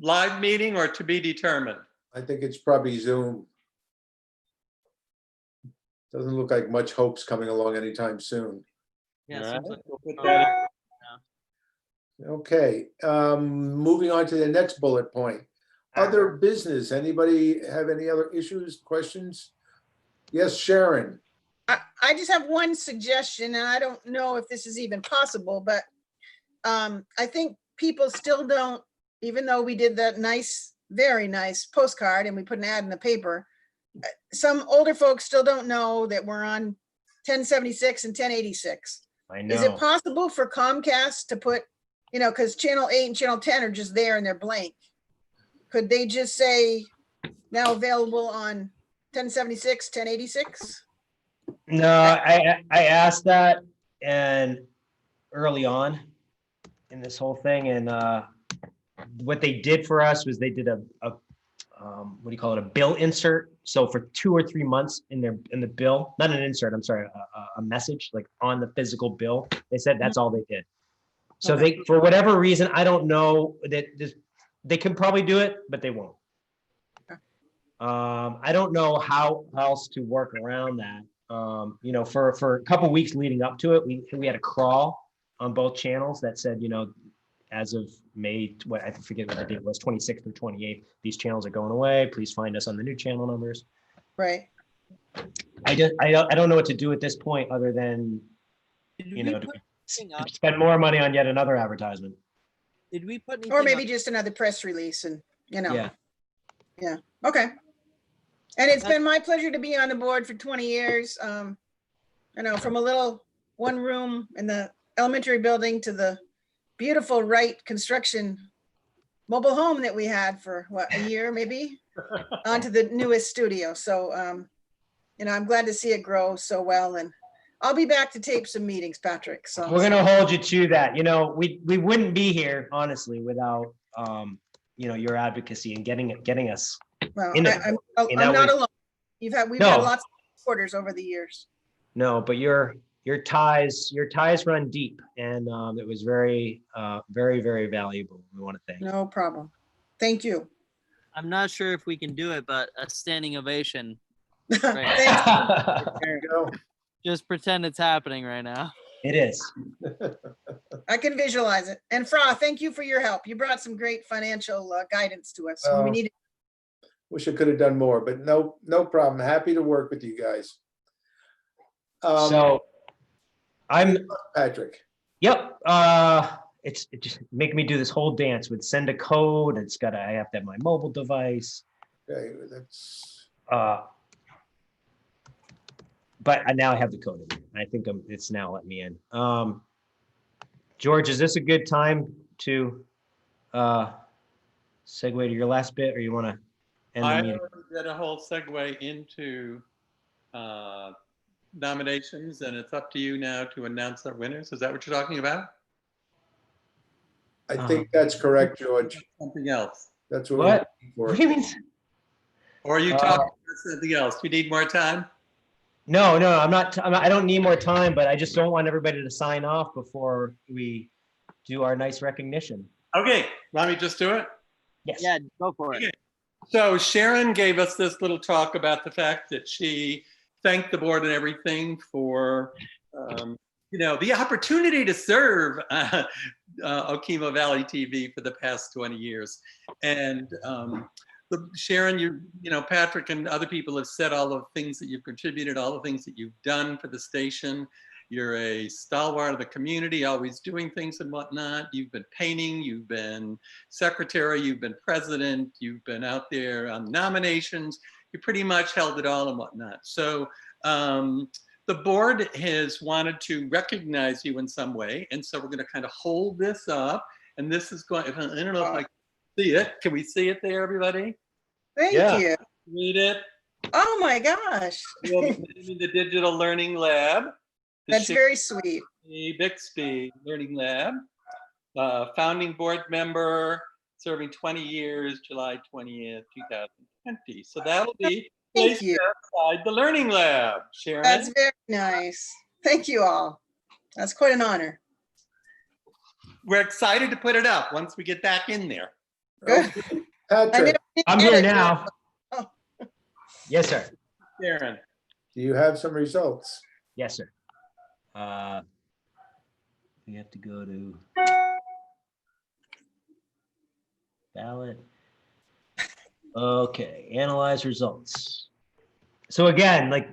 live meeting, or to be determined? I think it's probably Zoom. Doesn't look like much hope's coming along anytime soon. Yeah. All Seems right, like we'll put that in. Okay, moving on to the next bullet point. Other business, anybody have any other issues, questions? Yes, Sharon. I just have one suggestion, and I don't know if this is even possible, but I think people still don't, even though we did that nice, very nice postcard and we put an ad in the paper, some older folks still don't know that we're on 1076 and 1086. I know. Is it possible for Comcast to put, because channel 8 and channel 10 are just there and they're blank. Could they just say now available on 1076, 1086? No, I asked that and early on in this whole thing, and what they did for us was they did a what do you call it, a bill insert. So for 2 or 3 months in the bill, not an insert, I'm sorry, a message like on the physical bill. They said that's all they did. So they, for whatever reason, I don't know, that they can probably do it, but they won't. I don't know how else to work around that. For a couple weeks leading up to it, we had a crawl on both channels that said, as of May, I forget what the date was, 26th or 28th, these channels are going away. Please find us on the new channel numbers. Right. I don't know what to do at this point other than, to spend more money on yet another advertisement. Did we put anything Or maybe on- just another press release and, Yeah. Yeah, okay. And it's been my pleasure to be on the board for 20 years. From a little one room in the elementary building to the beautiful Wright construction mobile home that we had for a year maybe, onto the newest studio. So, I'm glad to see it grow so well, and I'll be back to tape some meetings, Patrick. So We're gonna hold you to that. We wouldn't be here honestly without your advocacy and getting us. Well, in it. I'm that not way- alone. We've had No. lots of supporters over the years. No, but your ties run deep, and it was very, very, very valuable. We want to thank you. No problem. Thank you. I'm not sure if we can do it, but a standing ovation. There you go. Just pretend it's happening right now. It is. I can visualize it. And Fra, thank you for your help. You brought some great financial guidance to us when we needed. Wish I could have done more, but no problem. Happy to work with you guys. So I'm Patrick. Yep. It just make me do this whole dance with send a code. I have to have my mobile device. Okay, that's But now I have the code in. I think it's now let me in. George, is this a good time to segue to your last bit, or you want to end the I meeting? did a whole segue into nominations, and it's up to you now to announce our winners. Is that what you're talking about? I think that's correct, George. Something else? That's what What? we're looking for. What do you mean? Or are you talking about something else? You need more time? No, I'm not, I don't need more time, but I just don't want everybody to sign off before we do our nice recognition. Okay, want me to just do it? Yes. Yeah, go for it. Okay. So Sharon gave us this little talk about the fact that she thanked the board and everything for, the opportunity to serve Okemo Valley TV for the past 20 years. And Sharon, Patrick and other people have said all the things that you've contributed, all the things that you've done for the station. You're a stalwart of the community, always doing things and whatnot. You've been painting, you've been secretary, you've been president, you've been out there on nominations. You pretty much held it all and whatnot. So the board has wanted to recognize you in some way. And so we're going to kind of hold this up. And this is going, I don't know if I can see it. Can we see it there, everybody? Thank you. Read it. Oh my gosh. The Digital Learning Lab. That's very sweet. The Bixby Learning Lab. Founding board member, serving 20 years, July 20th, 2020. So that'll be Thank you. outside the Learning Lab, Sharon. That's very nice. Thank you all. That's quite an honor. We're excited to put it up once we get back in there. Good. Patrick, I'm here now. Yes, sir. Sharon. do you have some results? Yes, sir. We have to go to ballot. Okay, analyze results. So again, like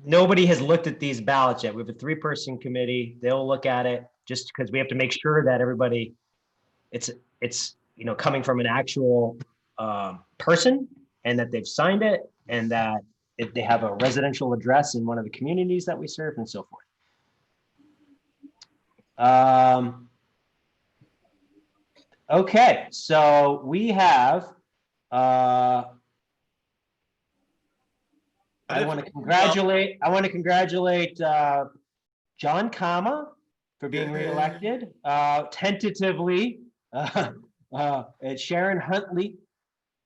nobody has looked at these ballots yet. We have a 3-person committee. They'll look at it just because we have to make sure that everybody, it's coming from an actual person and that they've signed it and that if they have a residential address in one of the communities that we serve and so forth. Okay, so we have, I want to congratulate John Kama for being reelected. Tentatively, Sharon Huntley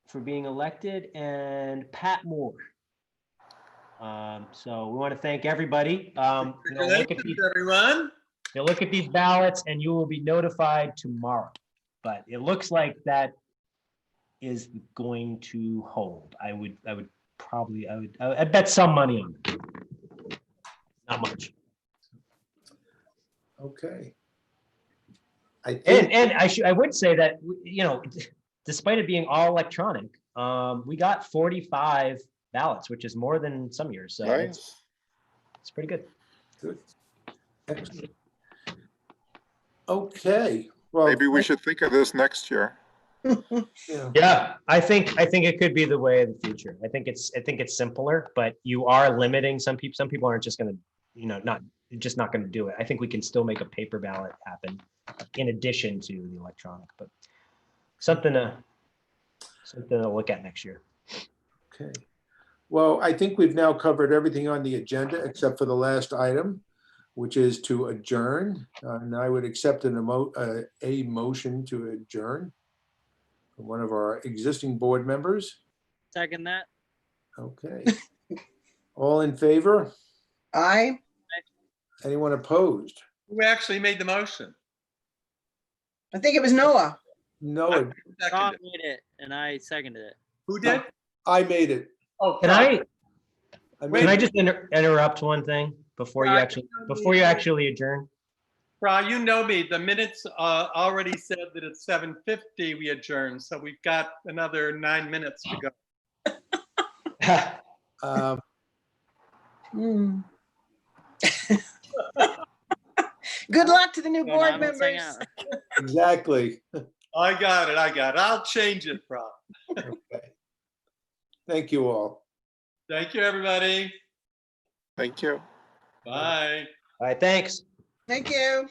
for being elected, and Pat Moore. So we want to thank everybody. Congratulations, everyone. You'll look at these ballots and you will be notified tomorrow. But it looks like that is going to hold. I'd bet some money on it. Not much. Okay. And I would say that, despite it being all electronic, we got 45 ballots, which is more than some years. So Nice. it's pretty good. Good. Excellent. Okay. Well, Maybe we should think of this next year. Yeah, I think it could be the way of the future. I think it's simpler, but you are limiting some people. Some people aren't just going to, not going to do it. I think we can still make a paper ballot happen in addition to the electronic, but something to look at next year. okay. Well, I think we've now covered everything on the agenda except for the last item, which is to adjourn. And I would accept a motion to adjourn from one of our existing board members. Second that. Okay. All in favor? Aye. Anyone opposed? Who actually made the motion? I think it was Noah. No, Tom made it, and I seconded it. Who did? I made it. Oh, Can I made it. just interrupt one thing before you actually adjourn? Ra, you know me. The minutes already said that at 7:50 we adjourn, so we've got another 9 minutes to go. Good luck to the new Going board on, let's hang members. out. Exactly. I got it. I'll change it, Ra. Okay. Thank you all. Thank you, everybody. Thank you. Bye. All right, thanks. Thank you.